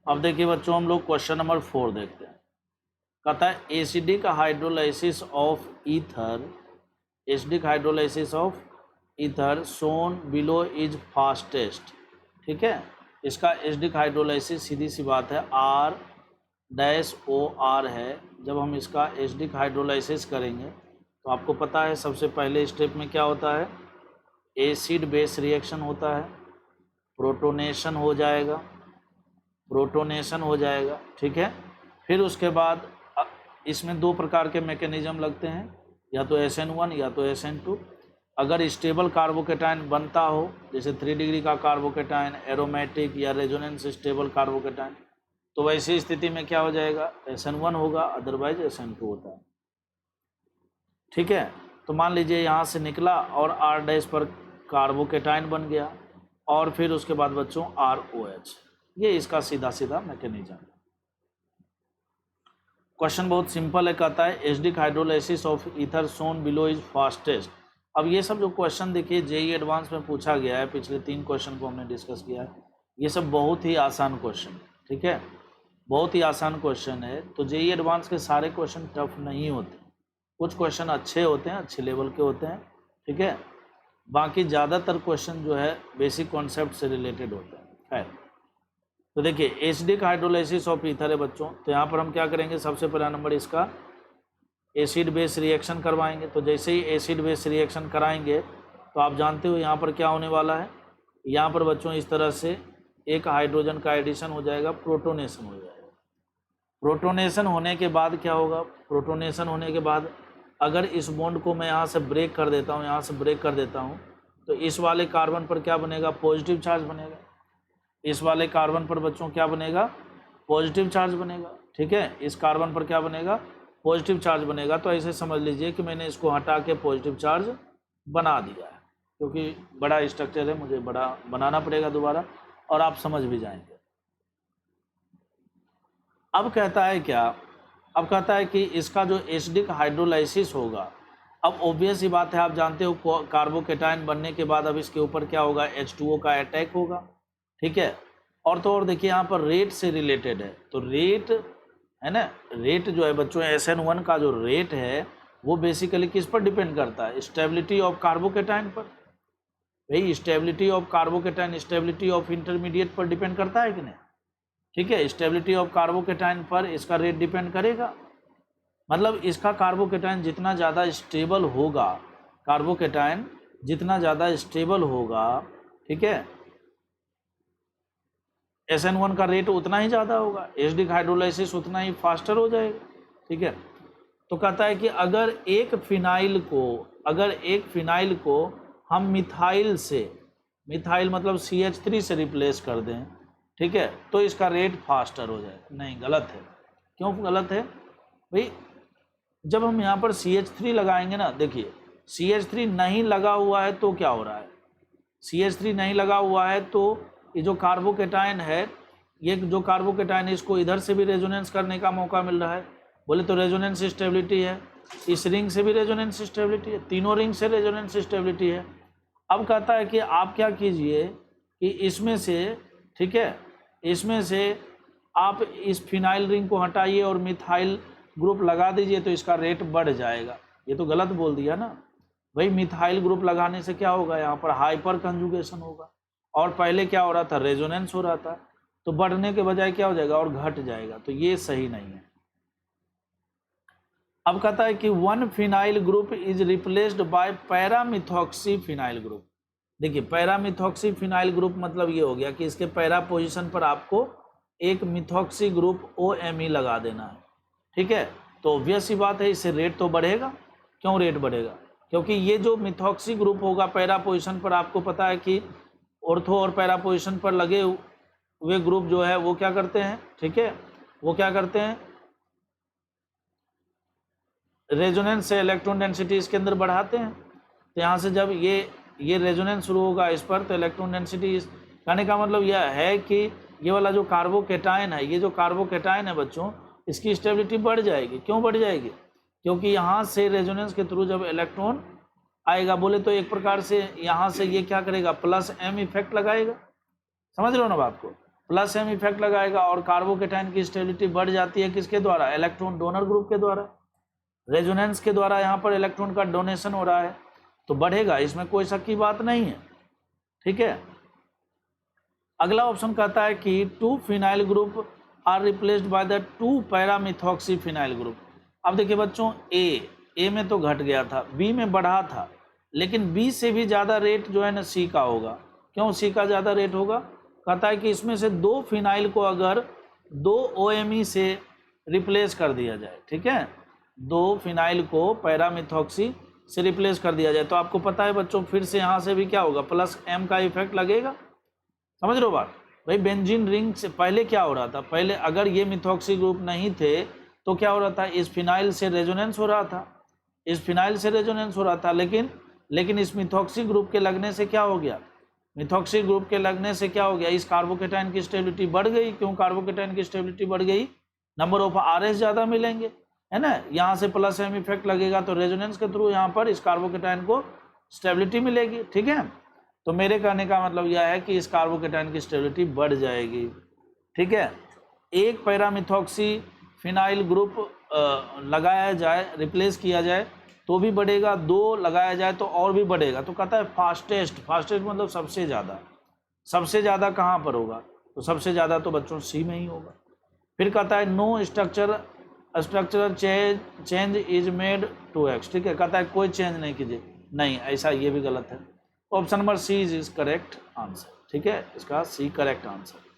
अब देखिए बच्चों, हम लोग क्वेश्चन नंबर 4 देखते हैं। कहता है acidic hydrolysis of ether, acidic hydrolysis of ether Son below is fastest. ठीक है, इसका एसिडिक हाइड्रोलाइसिस सीधी सी बात है R-OR है। जब हम इसका एसिडिक हाइड्रोलाइसिस करेंगे तो आपको पता है सबसे पहले स्टेप में क्या होता है, एसिड बेस रिएक्शन होता है, प्रोटोनेशन हो जाएगा, प्रोटोनेशन हो जाएगा। ठीक है, फिर उसके बाद इसमें दो प्रकार के मैकेनिज्म लगते हैं, या तो SN1 या तो SN2। अगर स्टेबल कार्बोकेटाइन बनता हो, जैसे 3 डिग्री का कार्बोकेटाइन, एरोमेटिक या रेजोनेंस स्टेबल कार्बोकेटाइन, तो वैसी स्थिति में क्या हो जाएगा, SN1 होगा, अदरवाइज SN2 होता है। ठीक है, तो मान लीजिए यहाँ से निकला और R' पर कार्बोकेटाइन बन गया, और फिर उसके बाद बच्चों ROH। ये इसका सीधा सीधा मैकेनिज्म। क्वेश्चन बहुत सिंपल है, कहता है acidic hydrolysis of ether Son below is fastest. अब ये सब जो क्वेश्चन देखिए JEE एडवांस में पूछा गया है, पिछले 3 क्वेश्चन को हमने डिस्कस किया है, ये सब बहुत ही आसान क्वेश्चन। ठीक है, बहुत ही आसान क्वेश्चन है। तो JEE एडवांस के सारे क्वेश्चन टफ नहीं होते, कुछ क्वेश्चन अच्छे होते हैं, अच्छे लेवल के होते हैं। ठीक है, बाकी ज़्यादातर क्वेश्चन जो है बेसिक कॉन्सेप्ट से रिलेटेड होते हैं। खैर, तो देखिए एसिडिक हाइड्रोलाइसिस ऑफ ईथर है बच्चों, तो यहाँ पर हम क्या करेंगे, सबसे पहला नंबर इसका एसिड बेस रिएक्शन करवाएंगे। तो जैसे ही एसिड बेस रिएक्शन कराएंगे तो आप जानते हो यहाँ पर क्या होने वाला है, यहाँ पर बच्चों इस तरह से एक हाइड्रोजन का एडिशन हो जाएगा, प्रोटोनेशन हो जाएगा। प्रोटोनेशन होने के बाद क्या होगा, प्रोटोनेशन होने के बाद अगर इस बॉन्ड को मैं यहाँ से ब्रेक कर देता हूँ, यहाँ से ब्रेक कर देता हूँ, तो इस वाले कार्बन पर क्या बनेगा, पॉजिटिव चार्ज बनेगा। इस वाले कार्बन पर बच्चों क्या बनेगा, पॉजिटिव चार्ज बनेगा। ठीक है, इस कार्बन पर क्या बनेगा, पॉजिटिव चार्ज बनेगा। तो ऐसे समझ लीजिए कि मैंने इसको हटा के पॉजिटिव चार्ज बना दिया है, क्योंकि बड़ा स्ट्रक्चर है, मुझे बड़ा बनाना पड़ेगा दोबारा, और आप समझ भी जाएंगे। अब कहता है क्या, अब कहता है कि इसका जो एसिडिक हाइड्रोलाइसिस होगा, अब ऑब्वियस ही बात है, आप जानते हो कार्बोकेटाइन बनने के बाद अब इसके ऊपर क्या होगा, H2O का अटैक होगा। ठीक है, और तो और देखिए यहाँ पर रेट से रिलेटेड है, तो रेट है ना, रेट जो है बच्चों SN1 का जो रेट है वो बेसिकली किस पर डिपेंड करता है, स्टेबिलिटी ऑफ कार्बोकेटाइन पर। भाई stability of carbocation stability of intermediate पर डिपेंड करता है कि नहीं। ठीक है, स्टेबिलिटी ऑफ कार्बोकेटाइन पर इसका रेट डिपेंड करेगा। मतलब इसका कार्बोकेटाइन जितना ज़्यादा स्टेबल होगा, कार्बोकेटाइन जितना ज़्यादा स्टेबल होगा, ठीक है, SN1 का रेट उतना ही ज़्यादा होगा, एसिडिक हाइड्रोलाइसिस उतना ही फास्टर हो जाएगा। ठीक है, तो कहता है कि अगर एक फिनाइल को हम मिथाइल से, मिथाइल मतलब CH3 से रिप्लेस कर दें, ठीक है, तो इसका रेट फास्टर हो जाएगा। नहीं, गलत है। क्यों गलत है भाई, जब हम यहाँ पर CH3 लगाएंगे ना, देखिए CH3 नहीं लगा हुआ है तो क्या हो रहा है, CH3 नहीं लगा हुआ है तो ये जो कार्बोकेटाइन है, ये जो कार्बोकेटाइन है, इसको इधर से भी रेजोनेंस करने का मौका मिल रहा है। बोले तो रेजोनेंस स्टेबिलिटी है, इस रिंग से भी रेजोनेंस स्टेबिलिटी है, तीनों रिंग से रेजोनेंस स्टेबिलिटी है। अब कहता है कि आप क्या कीजिए कि इसमें से, ठीक है, इसमें से आप इस फिनाइल रिंग को हटाइए और मिथाइल ग्रुप लगा दीजिए, तो इसका रेट बढ़ जाएगा। ये तो गलत बोल दिया ना भाई, मिथाइल ग्रुप लगाने से क्या होगा, यहाँ पर हाइपर कंजुगेशन होगा, और पहले क्या हो रहा था, रेजोनेंस हो रहा था, तो बढ़ने के बजाय क्या हो जाएगा, और घट जाएगा। तो ये सही नहीं है। अब कहता है कि 1 phenyl group is replaced by paramethoxy phenyl group. देखिए पैरामिथॉक्सी फिनाइल ग्रुप मतलब ये हो गया कि इसके पैरा पोजीशन पर आपको एक मिथॉक्सी ग्रुप OMe लगा देना है। ठीक है, तो ऑब्वियस ही बात है, इससे रेट तो बढ़ेगा। क्यों रेट बढ़ेगा, क्योंकि ये जो मिथॉक्सी ग्रुप होगा पैरा पोजीशन पर, आपको पता है कि ऑर्थो और पैरा पोजीशन पर लगे हुए ग्रुप जो है वो क्या करते हैं, ठीक है, वो क्या करते हैं, रेजोनेंस से इलेक्ट्रॉन डेंसिटी इसके अंदर बढ़ाते हैं। तो यहाँ से जब ये रेजोनेंस शुरू होगा इस पर, तो इलेक्ट्रॉन डेंसिटी, कहने का मतलब यह है कि ये वाला जो कार्बोकेटाइन है, ये जो कार्बोकेटाइन है बच्चों, इसकी स्टेबिलिटी बढ़ जाएगी। क्यों बढ़ जाएगी, क्योंकि यहाँ से रेजोनेंस के थ्रू जब इलेक्ट्रॉन आएगा, बोले तो एक प्रकार से यहाँ से ये क्या करेगा, +M इफेक्ट लगाएगा। समझ रहे हो ना बात को, प्लस एम इफेक्ट लगाएगा और कार्बोकेटाइन की स्टेबिलिटी बढ़ जाती है किसके द्वारा, इलेक्ट्रॉन डोनर ग्रुप के द्वारा, रेजोनेंस के द्वारा यहाँ पर इलेक्ट्रॉन का डोनेशन हो रहा है तो बढ़ेगा, इसमें कोई शक की बात नहीं है। ठीक है, अगला ऑप्शन कहता है कि 2 phenyl group are replaced by the 2 paramethoxy phenyl group. अब देखिए बच्चों, ए में तो घट गया था, बी में बढ़ा था, लेकिन बी से भी ज़्यादा रेट जो है ना सी का होगा। क्यों सी का ज़्यादा रेट होगा, कहता है कि इसमें से 2 फिनाइल को अगर 2 OMe से रिप्लेस कर दिया जाए, ठीक है, 2 फिनाइल को पैरामिथॉक्सी से रिप्लेस कर दिया जाए तो आपको पता है बच्चों फिर से यहाँ से भी क्या होगा, प्लस एम का इफेक्ट लगेगा। समझ रहे हो बात भाई, बेंजीन रिंग से पहले क्या हो रहा था, पहले अगर ये मिथॉक्सी ग्रुप नहीं थे तो क्या हो रहा था, इस फिनाइल से रेजोनेंस हो रहा था, इस फिनाइल से रेजोनेंस हो रहा था, लेकिन इस मिथॉक्सी ग्रुप के लगने से क्या हो गया, मिथॉक्सी ग्रुप के लगने से क्या हो गया, इस कार्बोकेटाइन की स्टेबिलिटी बढ़ गई। क्यों कार्बोकेटाइन की स्टेबिलिटी बढ़ गई, नंबर ऑफ RS ज़्यादा मिलेंगे, है ना, यहाँ से प्लस एम इफेक्ट लगेगा तो रेजोनेंस के थ्रू यहाँ पर इस कार्बोकेटाइन को स्टेबिलिटी मिलेगी। ठीक है, तो मेरे कहने का मतलब यह है कि इस कार्बोकेटाइन की स्टेबिलिटी बढ़ जाएगी। ठीक है, एक पैरामिथॉक्सी फिनाइल ग्रुप लगाया जाए, रिप्लेस किया जाए तो भी बढ़ेगा, 2 लगाया जाए तो और भी बढ़ेगा। तो कहता है फास्टेस्ट मतलब सबसे ज़्यादा कहाँ पर होगा, तो सबसे ज़्यादा तो बच्चों सी में ही होगा। फिर कहता है no structural change is made to X. ठीक है, कहता है कोई चेंज नहीं कीजिए, नहीं ऐसा ये भी गलत है। Option number C is correct answer. ठीक है, इसका सी करेक्ट आंसर।